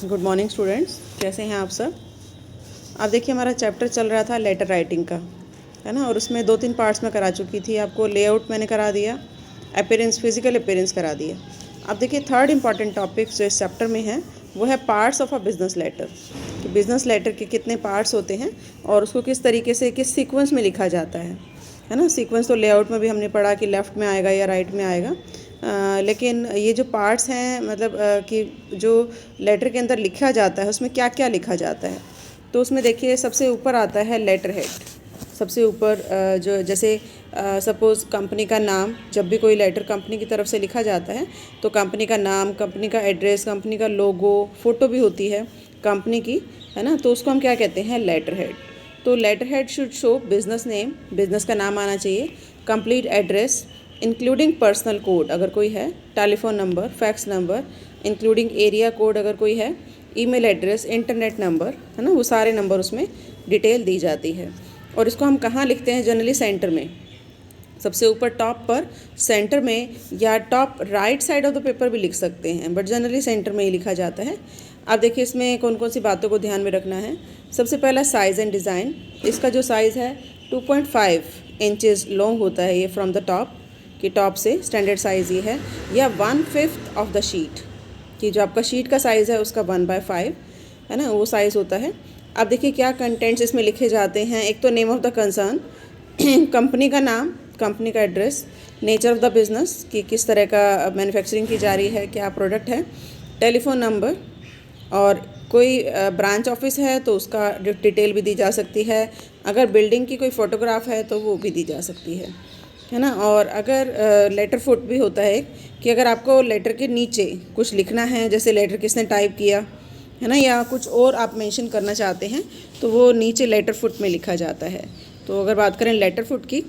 Good morning students, कैसे हैं आप सब। आप देखिए हमारा चैप्टर चल रहा था लेटर राइटिंग का, है ना। और उसमें 2-3 पार्ट्स में करा चुकी थी। आपको लेआउट मैंने करा दिया, अपीयरेंस, फिजिकल अपीयरेंस करा दिया। अब देखिए थर्ड इंपॉर्टेंट टॉपिक जो इस चैप्टर में है वो है parts of a business letter, कि बिजनेस लेटर के कितने पार्ट्स होते हैं और उसको किस तरीके से किस सीक्वेंस में लिखा जाता है ना। सीक्वेंस तो लेआउट में भी हमने पढ़ा कि लेफ़्ट में आएगा या राइट में आएगा, लेकिन ये जो पार्ट्स हैं मतलब कि जो लेटर के अंदर लिखा जाता है उसमें क्या क्या लिखा जाता है। तो उसमें देखिए सबसे ऊपर आता है लेटर हेड। सबसे ऊपर जो जैसे सपोज़ कंपनी का नाम, जब भी कोई लेटर कंपनी की तरफ से लिखा जाता है तो कंपनी का नाम, कंपनी का एड्रेस, कंपनी का लोगो, फ़ोटो भी होती है कंपनी की, है ना। तो उसको हम क्या कहते हैं, लेटर हेड। तो letter head should show business name, business का नाम आना चाहिए, complete address including personal code अगर कोई है, telephone number, fax number, including area code अगर कोई है, ईमेल एड्रेस, इंटरनेट नंबर, है ना। वो सारे नंबर उसमें डिटेल दी जाती है। और इसको हम कहाँ लिखते हैं, जनरली सेंटर में, सबसे ऊपर टॉप पर सेंटर में, या top right side of the paper भी लिख सकते हैं, बट जनरली सेंटर में ही लिखा जाता है। आप देखिए इसमें कौन कौन सी बातों को ध्यान में रखना है। सबसे पहला साइज़ एंड डिज़ाइन। इसका जो साइज़ है 2.5 इंचेस लॉन्ग होता है ये फ्रॉम द टॉप, कि टॉप से स्टैंडर्ड साइज़ ये है, या 1/5 ऑफ द शीट, कि जो आपका शीट का साइज़ है उसका 1/5 है ना, वो साइज़ होता है। अब देखिए क्या कंटेंट्स इसमें लिखे जाते हैं। एक तो name of the concern, company का नाम, कंपनी का address, nature of the business कि किस तरह का मैन्युफैक्चरिंग की जा रही है, क्या प्रोडक्ट है, टेलीफोन नंबर, और कोई ब्रांच ऑफिस है तो उसका डिटेल भी दी जा सकती है। अगर बिल्डिंग की कोई फ़ोटोग्राफ है तो वो भी दी जा सकती है ना। और अगर लेटर फुट भी होता है कि अगर आपको लेटर के नीचे कुछ लिखना है, जैसे लेटर किसने टाइप किया, है ना, या कुछ और आप मेंशन करना चाहते हैं तो वो नीचे लेटर फुट में लिखा जाता है। तो अगर बात करें लेटर फुट की,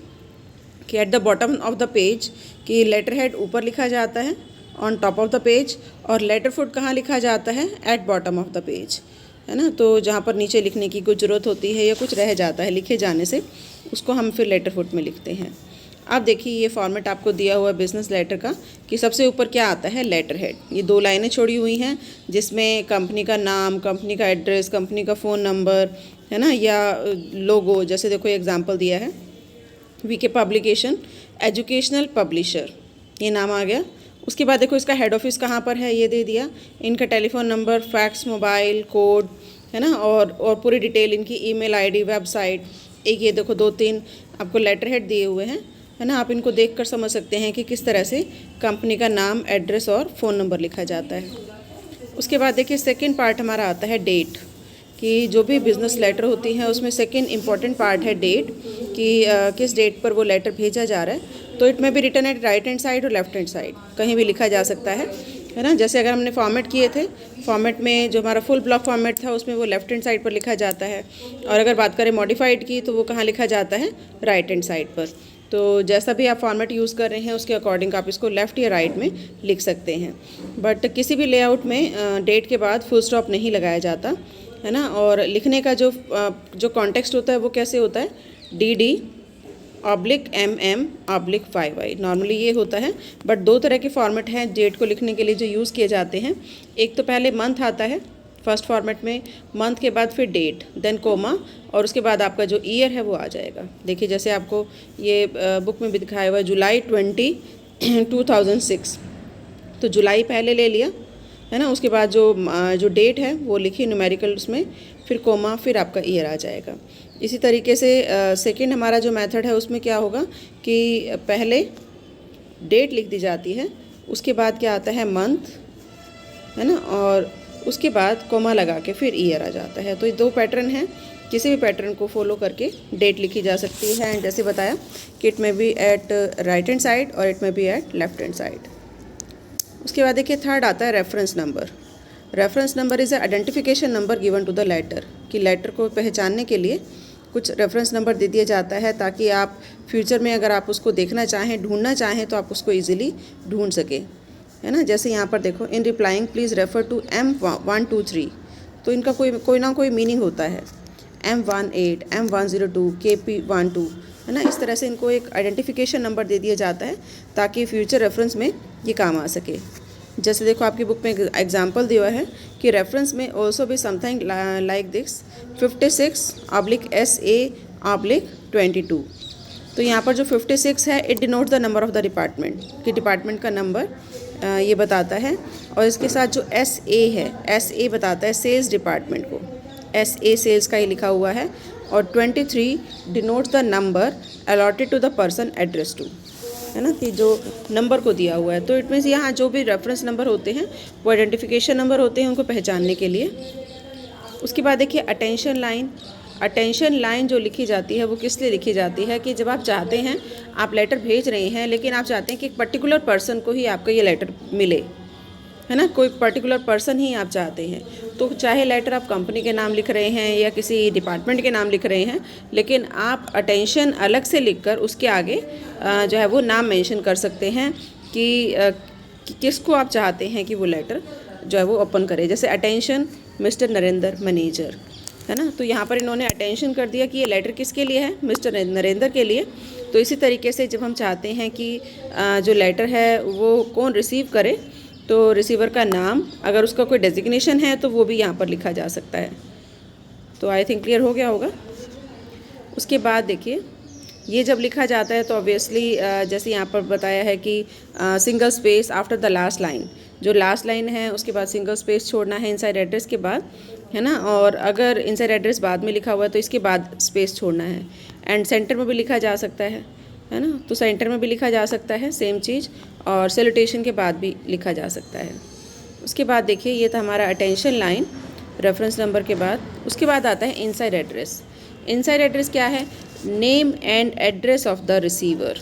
कि at the bottom of the page, कि लेटर हेड ऊपर लिखा जाता है on top of the page, और लेटर फुट कहाँ लिखा जाता है, at bottom of the page, है ना। तो जहाँ पर नीचे लिखने की कुछ ज़रूरत होती है या कुछ रह जाता है लिखे जाने से, उसको हम फिर लेटर फुट में लिखते हैं। आप देखिए ये फॉर्मेट आपको दिया हुआ है बिज़नेस लेटर का, कि सबसे ऊपर क्या आता है, लेटर हेड। ये 2 लाइनें छोड़ी हुई हैं जिसमें कंपनी का नाम, कंपनी का एड्रेस, कंपनी का फ़ोन नंबर, है ना, या लोगो, जैसे देखो एग्जांपल दिया है, वीके पब्लिकेशन, एजुकेशनल पब्लिशर, ये नाम आ गया। उसके बाद देखो इसका हेड ऑफिस कहाँ पर है, ये दे दिया, इनका telephone number, fax, mobile code, है ना, और पूरी डिटेल, इनकी ईमेल आईडी, वेबसाइट। एक ये देखो 2-3 आपको लेटर हेड दिए हुए हैं, है ना। आप इनको देखकर समझ सकते हैं कि किस तरह से कंपनी का नाम, एड्रेस और फ़ोन नंबर लिखा जाता है। उसके बाद देखिए सेकंड पार्ट हमारा आता है डेट, कि जो भी बिज़नेस लेटर होती हैं उसमें सेकंड इम्पॉर्टेंट पार्ट है डेट, कि किस डेट पर वो लेटर भेजा जा रहा है। तो इट में भी written at right hand side और लेफ्ट हैंड साइड, कहीं भी लिखा जा सकता है ना। जैसे अगर हमने फॉर्मेट किए थे, फॉर्मेट में जो हमारा फुल ब्लॉक फॉर्मेट था उसमें वो लेफ्ट हैंड साइड पर लिखा जाता है, और अगर बात करें मॉडिफाइड की तो वो कहाँ लिखा जाता है, राइट हैंड साइड पर। तो जैसा भी आप फॉर्मेट यूज़ कर रहे हैं उसके अकॉर्डिंग आप इसको लेफ़्ट या राइट में लिख सकते हैं। बट किसी भी लेआउट में डेट के बाद फुल स्टॉप नहीं लगाया जाता, है ना। और लिखने का जो कॉन्टेक्स्ट होता है वो कैसे होता है, DD/MM/5Y, नॉर्मली ये होता है। बट 2 तरह के फॉर्मेट हैं डेट को लिखने के लिए जो यूज़ किए जाते हैं। एक तो पहले मंथ आता है फर्स्ट फॉर्मेट में, मंथ के बाद फिर डेट, देन कोमा, और उसके बाद आपका जो ईयर है वो आ जाएगा। देखिए जैसे आपको ये बुक में भी दिखाया हुआ है, जुलाई 20, 2006, तो जुलाई पहले ले लिया, है ना। उसके बाद जो डेट है वो लिखी न्यूमेरिकल उसमें, फिर कोमा, फिर आपका ईयर आ जाएगा। इसी तरीके से सेकंड हमारा जो मेथड है उसमें क्या होगा कि पहले डेट लिख दी जाती है, उसके बाद क्या आता है, मंथ, है ना, और उसके बाद कोमा लगा के फिर ईयर आ जाता है। तो ये 2 पैटर्न हैं, किसी भी पैटर्न को फॉलो करके डेट लिखी जा सकती है। एंड जैसे बताया कि it may be at right hand side और it may be at left hand side. उसके बाद देखिए थर्ड आता है reference number. Reference number is a identification number given to the letter, कि लेटर को पहचानने के लिए कुछ रेफरेंस नंबर दे दिया जाता है, ताकि आप फ्यूचर में अगर आप उसको देखना चाहें, ढूंढना चाहें, तो आप उसको ईजिली ढूंढ सकें, है ना। जैसे यहाँ पर देखो, in replying please refer to M123, तो इनका कोई ना कोई मीनिंग होता है, M18, M102, KP12, है ना। इस तरह से इनको एक आइडेंटिफिकेशन नंबर दे दिया जाता है ताकि फ्यूचर रेफरेंस में ये काम आ सके। जैसे देखो आपकी बुक में एग्जाम्पल दिया है कि रेफरेंस में ऑल्सो भी समथिंग लाइक दिस 56/SA/22। तो यहाँ पर जो 56 है it denote the number of the department, कि डिपार्टमेंट का नंबर ये बताता है। और इसके साथ जो SA है, SA बताता है सेल्स डिपार्टमेंट को, SA सेल्स का ही लिखा हुआ है। और 23 denotes the number allotted to the person address to, है ना, कि जो नंबर को दिया हुआ है। तो इट मीन्स यहाँ जो भी रेफरेंस नंबर होते हैं वो आइडेंटिफिकेशन नंबर होते हैं उनको पहचानने के लिए। उसके बाद देखिए अटेंशन लाइन। अटेंशन लाइन जो लिखी जाती है वो किस लिए लिखी जाती है कि जब आप चाहते हैं, आप लेटर भेज रहे हैं लेकिन आप चाहते हैं कि एक पर्टिकुलर पर्सन को ही आपका ये लेटर मिले, है ना, कोई पर्टिकुलर पर्सन ही आप चाहते हैं। तो चाहे लेटर आप कंपनी के नाम लिख रहे हैं या किसी डिपार्टमेंट के नाम लिख रहे हैं, लेकिन आप अटेंशन अलग से लिखकर उसके आगे जो है वो नाम मेंशन कर सकते हैं कि किसको आप चाहते हैं कि वो लेटर जो है वो ओपन करे। जैसे अटेंशन मिस्टर नरेंद्र मैनेजर, है ना, तो यहाँ पर इन्होंने अटेंशन कर दिया कि ये लेटर किसके लिए है, मिस्टर नरेंद्र के लिए। तो इसी तरीके से जब हम चाहते हैं कि जो लेटर है वो कौन रिसीव करे, तो रिसीवर का नाम, अगर उसका कोई डेजिग्नेशन है तो वो भी यहाँ पर लिखा जा सकता है। तो आई थिंक क्लियर हो गया होगा। उसके बाद देखिए ये जब लिखा जाता है तो ऑब्वियसली जैसे यहाँ पर बताया है कि single space after the last line, जो लास्ट लाइन है उसके बाद सिंगल स्पेस छोड़ना है इनसाइड एड्रेस के बाद, है ना। और अगर इनसाइड एड्रेस बाद में लिखा हुआ है तो इसके बाद स्पेस छोड़ना है। एंड सेंटर में भी लिखा जा सकता है ना, तो सेंटर में भी लिखा जा सकता है सेम चीज़, और सैल्यूटेशन के बाद भी लिखा जा सकता है। उसके बाद देखिए ये था हमारा अटेंशन लाइन रेफरेंस नंबर के बाद। उसके बाद आता है इनसाइड एड्रेस। इनसाइड एड्रेस क्या है, name and address of the receiver.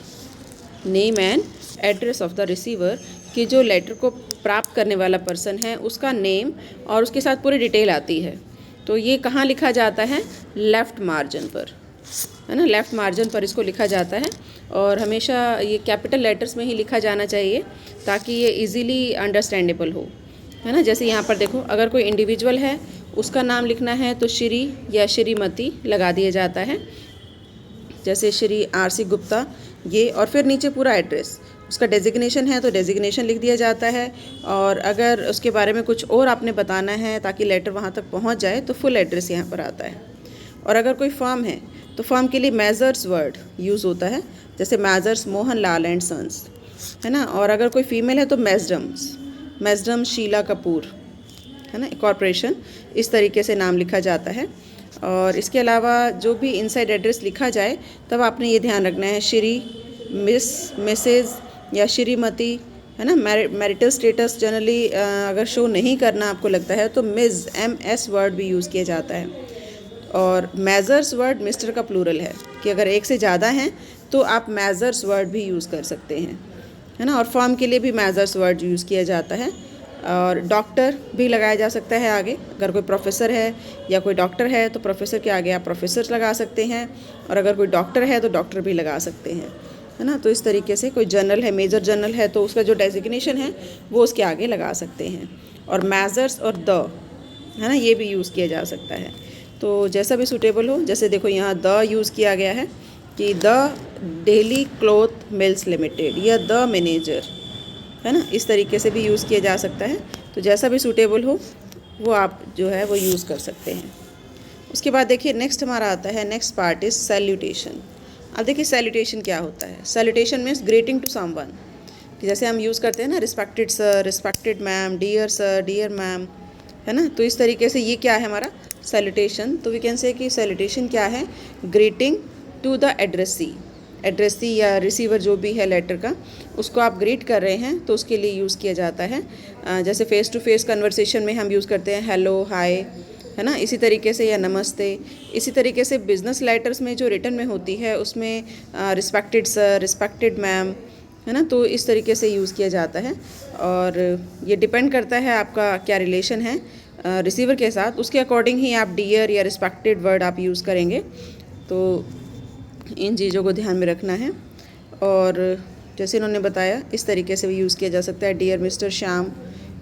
Name and address of the receiver, कि जो लेटर को प्राप्त करने वाला पर्सन है उसका नेम और उसके साथ पूरी डिटेल आती है। तो ये कहाँ लिखा जाता है, लेफ़्ट मार्जिन पर, है ना, लेफ़्ट मार्जिन पर इसको लिखा जाता है। और हमेशा ये कैपिटल लेटर्स में ही लिखा जाना चाहिए ताकि ये इजीली अंडरस्टैंडेबल हो, है ना। जैसे यहाँ पर देखो अगर कोई इंडिविजुअल है उसका नाम लिखना है तो श्री या श्रीमती लगा दिया जाता है, जैसे श्री RC गुप्ता ये, और फिर नीचे पूरा एड्रेस। उसका डेजिग्नेशन है तो डेजिग्नेशन लिख दिया जाता है। और अगर उसके बारे में कुछ और आपने बताना है ताकि लेटर वहाँ तक पहुँच जाए तो फुल एड्रेस यहाँ पर आता है। और अगर कोई फर्म है तो फर्म के लिए मेजर्स वर्ड यूज़ होता है, जैसे Messrs Mohan Lal and sons, है ना। और अगर कोई फीमेल है तो मेजडम शीला कपूर, है ना, कॉरपोरेशन, इस तरीके से नाम लिखा जाता है। और इसके अलावा जो भी इनसाइड एड्रेस लिखा जाए तब आपने ये ध्यान रखना है श्री, मिस, मिसेज या श्रीमती, है ना। मैरिटल स्टेटस जनरली अगर शो नहीं करना आपको लगता है तो मिस MS वर्ड भी यूज़ किया जाता है। और मेजर्स वर्ड मिस्टर का प्लूरल है कि अगर एक से ज़्यादा हैं तो आप मेजर्स वर्ड भी यूज़ कर सकते हैं, है ना। और फॉर्म के लिए भी मेजर्स वर्ड यूज़ किया जाता है। और डॉक्टर भी लगाया जा सकता है आगे, अगर कोई प्रोफेसर है या कोई डॉक्टर है तो प्रोफेसर के आगे आप प्रोफेसर लगा सकते हैं। और अगर कोई डॉक्टर है तो डॉक्टर भी लगा सकते हैं, है ना। तो इस तरीके से कोई जनरल है, मेजर जनरल है तो उसका जो डेजिग्नेशन है वो उसके आगे लगा सकते हैं। और मेजर्स और द, है ना, ये भी यूज़ किया जा सकता है। तो जैसा भी सूटेबल हो, जैसे देखो यहाँ द यूज़ किया गया है कि the daily cloth mills limited या द मैनेजर, है ना, इस तरीके से भी यूज़ किया जा सकता है। तो जैसा भी सूटेबल हो वो आप जो है वो यूज़ कर सकते हैं। उसके बाद देखिए नेक्स्ट हमारा आता है, नेक्स्ट पार्ट इज़ सैल्यूटेशन। अब देखिए सैल्यूटेशन क्या होता है। Salutation means greeting to someone, कि जैसे हम यूज़ करते हैं ना, respected sir, respected ma'am, dear sir, dear ma'am, है ना। तो इस तरीके से ये क्या है हमारा सैल्यूटेशन। तो वी कैन से कि सैल्यूटेशन क्या है, ग्रीटिंग टू द एड्रेसी या रिसीवर जो भी है लेटर का, उसको आप ग्रीट कर रहे हैं तो उसके लिए यूज़ किया जाता है। जैसे फेस टू फेस कन्वर्सेशन में हम यूज़ करते हैं हेलो, हाय, है ना, इसी तरीके से, या नमस्ते। इसी तरीके से बिज़नेस लेटर्स में जो रिटन में होती है उसमें रिस्पेक्टेड सर, रिस्पेक्टेड मैम, है ना, तो इस तरीके से यूज़ किया जाता है। और ये डिपेंड करता है आपका क्या रिलेशन है रिसीवर के साथ, उसके अकॉर्डिंग ही आप डियर या रिस्पेक्टेड वर्ड आप यूज़ करेंगे। तो इन चीज़ों को ध्यान में रखना है। और जैसे इन्होंने बताया इस तरीके से भी यूज़ किया जा सकता है, डियर मिस्टर श्याम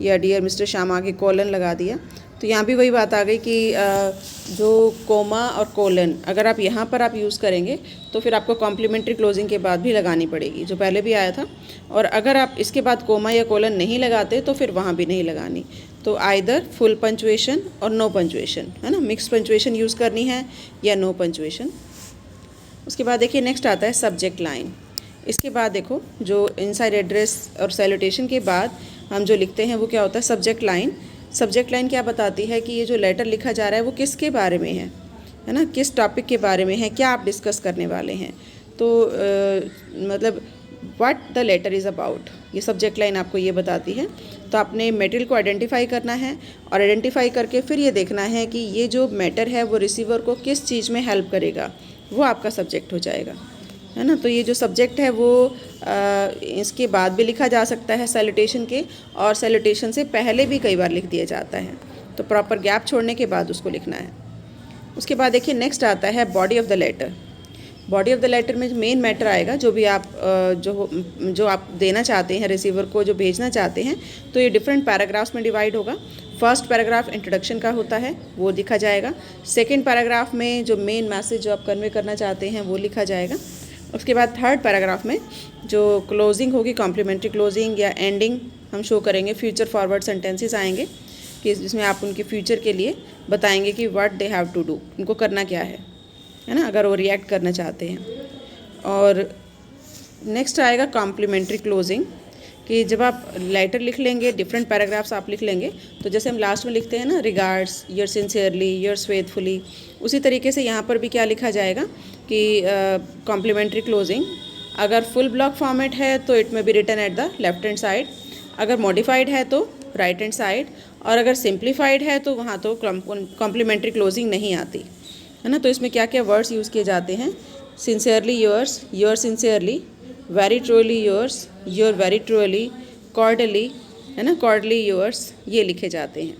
या डियर मिस्टर श्याम आगे कॉलन लगा दिया, तो तो यहाँ भी वही बात आ गई कि जो कोमा और कोलन अगर आप यहाँ पर आप यूज़ करेंगे तो फिर आपको कॉम्प्लीमेंट्री क्लोजिंग के बाद भी लगानी पड़ेगी, जो पहले भी आया था। और अगर आप इसके बाद कोमा या कोलन नहीं लगाते तो फिर वहाँ भी नहीं लगानी। तो आइदर फुल पंचुएशन और नो पंचुएशन, है ना, मिक्स पंचुएशन यूज़ करनी है या नो पंचुएशन। उसके बाद देखिए नेक्स्ट आता है सब्जेक्ट लाइन। इसके बाद देखो जो इनसाइड एड्रेस और सैल्यूटेशन के बाद हम जो लिखते हैं वो क्या होता है, सब्जेक्ट लाइन। सब्जेक्ट लाइन क्या बताती है कि ये जो लेटर लिखा जा रहा है वो किसके बारे में है ना, किस टॉपिक के बारे में है, क्या आप डिस्कस करने वाले हैं। तो मतलब what the letter is about, ये सब्जेक्ट लाइन आपको ये बताती है। तो आपने मटेरियल को आइडेंटिफाई करना है और आइडेंटिफाई करके फिर ये देखना है कि ये जो मैटर है वो रिसीवर को किस चीज़ में हेल्प करेगा, वो आपका सब्जेक्ट हो जाएगा, है ना। तो ये जो सब्जेक्ट है वो इसके बाद भी लिखा जा सकता है सैल्यूटेशन के, और सैल्यूटेशन से पहले भी कई बार लिख दिया जाता है। तो प्रॉपर गैप छोड़ने के बाद उसको लिखना है। उसके बाद देखिए नेक्स्ट आता है body of the letter. Body of the letter में मेन मैटर आएगा, जो भी आप जो आप देना चाहते हैं रिसीवर को, जो भेजना चाहते हैं। तो ये डिफरेंट पैराग्राफ्स में डिवाइड होगा। फर्स्ट पैराग्राफ इंट्रोडक्शन का होता है, वो लिखा जाएगा। सेकंड पैराग्राफ में जो मेन मैसेज जो आप कन्वे करना चाहते हैं वो लिखा जाएगा। उसके बाद थर्ड पैराग्राफ में जो क्लोजिंग होगी, कॉम्प्लीमेंट्री क्लोजिंग या एंडिंग हम शो करेंगे। फ्यूचर फॉरवर्ड सेंटेंसेस आएंगे कि जिसमें आप उनके फ्यूचर के लिए बताएंगे कि what they have to do, उनको करना क्या है ना, अगर वो रिएक्ट करना चाहते हैं। और नेक्स्ट आएगा कॉम्प्लीमेंट्री क्लोजिंग, कि जब आप लेटर लिख लेंगे, डिफरेंट पैराग्राफ्स आप लिख लेंगे, तो जैसे हम लास्ट में लिखते हैं ना, regards, your sincerely, yours faithfully, उसी तरीके से यहाँ पर भी क्या लिखा जाएगा कि कॉम्प्लीमेंट्री क्लोजिंग अगर फुल ब्लॉक फॉर्मेट है तो it may be written at the left hand side, अगर मॉडिफाइड है तो राइट हैंड साइड, और अगर सिंप्लीफाइड है तो वहाँ तो कॉम्प्लीमेंट्री क्लोजिंग नहीं आती, है ना। तो इसमें क्या क्या वर्ड्स यूज़ किए जाते हैं, sincerely yours, your sincerely, very truly yours, your very truly, cordially, है ना, कॉर्डली योर्स, ये लिखे जाते हैं।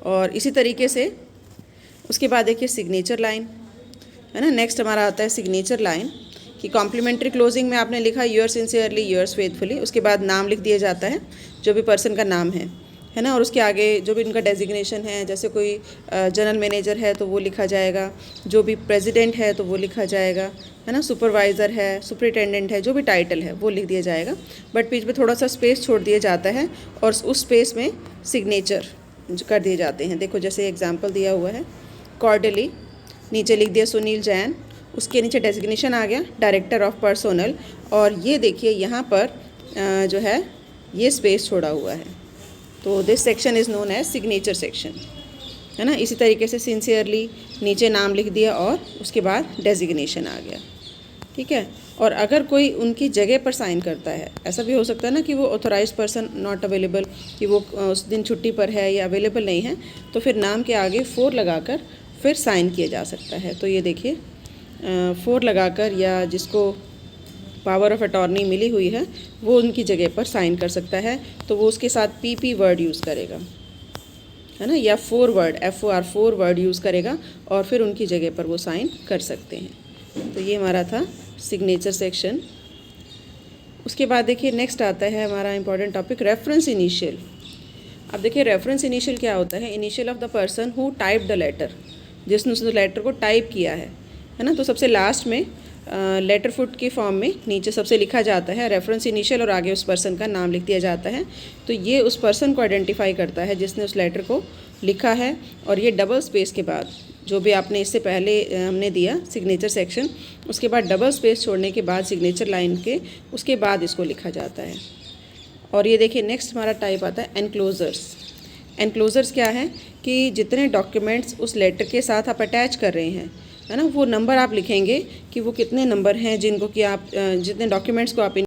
और इसी तरीके से उसके बाद देखिए सिग्नेचर लाइन, है ना। नेक्स्ट हमारा आता है सिग्नेचर लाइन, कि कॉम्प्लीमेंट्री क्लोजिंग में आपने लिखा योर सिंसियरली, योर्स फेथफुली, उसके बाद नाम लिख दिया जाता है, जो भी पर्सन का नाम है ना। और उसके आगे जो भी उनका डेजिग्नेशन है, जैसे कोई जनरल मैनेजर है तो वो लिखा जाएगा, जो भी प्रेसिडेंट है तो वो लिखा जाएगा, है ना, सुपरवाइज़र है, सुपरिटेंडेंट है, जो भी टाइटल है वो लिख दिया जाएगा। बट बीच में थोड़ा सा स्पेस छोड़ दिया जाता है और उस स्पेस में सिग्नेचर कर दिए जाते हैं। देखो जैसे एग्जाम्पल दिया हुआ है, कॉर्डली, नीचे लिख दिया सुनील जैन, उसके नीचे डेजिग्नेशन आ गया डायरेक्टर ऑफ पर्सोनल, और ये देखिए यहाँ पर जो है ये स्पेस छोड़ा हुआ है। तो this section is known as signature section, है ना। इसी तरीके से सिंसियरली नीचे नाम लिख दिया और उसके बाद डेजिग्नेशन आ गया, ठीक है। और अगर कोई उनकी जगह पर साइन करता है, ऐसा भी हो सकता है ना कि वो ऑथोराइज्ड पर्सन नॉट अवेलेबल, कि वो उस दिन छुट्टी पर है या अवेलेबल नहीं है, तो फिर नाम के आगे 4 लगाकर फिर साइन किया जा सकता है। तो ये देखिए 4 लगाकर, या जिसको पावर ऑफ अटॉर्नी मिली हुई है वो उनकी जगह पर साइन कर सकता है, तो वो उसके साथ PP वर्ड यूज़ करेगा, है ना, या 4 वर्ड, FOR 4 वर्ड यूज़ करेगा और फिर उनकी जगह पर वो साइन कर सकते हैं। तो ये हमारा था सिग्नेचर सेक्शन। उसके बाद देखिए नेक्स्ट आता है हमारा इंपॉर्टेंट टॉपिक, रेफरेंस इनिशियल। अब देखिए रेफरेंस इनिशियल क्या होता है, initial of the person who type the letter, जिसने उस लेटर को टाइप किया है ना। तो सबसे लास्ट में लेटर फुट की फॉर्म में नीचे सबसे लिखा जाता है रेफरेंस इनिशियल, और आगे उस पर्सन का नाम लिख दिया जाता है। तो ये उस पर्सन को आइडेंटिफाई करता है जिसने उस लेटर को लिखा है। और ये डबल स्पेस के बाद, जो भी आपने इससे पहले हमने दिया सिग्नेचर सेक्शन, उसके बाद डबल स्पेस छोड़ने के बाद सिग्नेचर लाइन के उसके बाद इसको लिखा जाता है। और ये देखिए नेक्स्ट हमारा टाइप आता है एनक्लोजर्स। एनक्लोजर्स क्या है कि जितने डॉक्यूमेंट्स उस लेटर के साथ आप अटैच कर रहे हैं, है ना, वो नंबर आप लिखेंगे कि वो कितने नंबर हैं जिनको कि आप जितने डॉक्यूमेंट्स को आप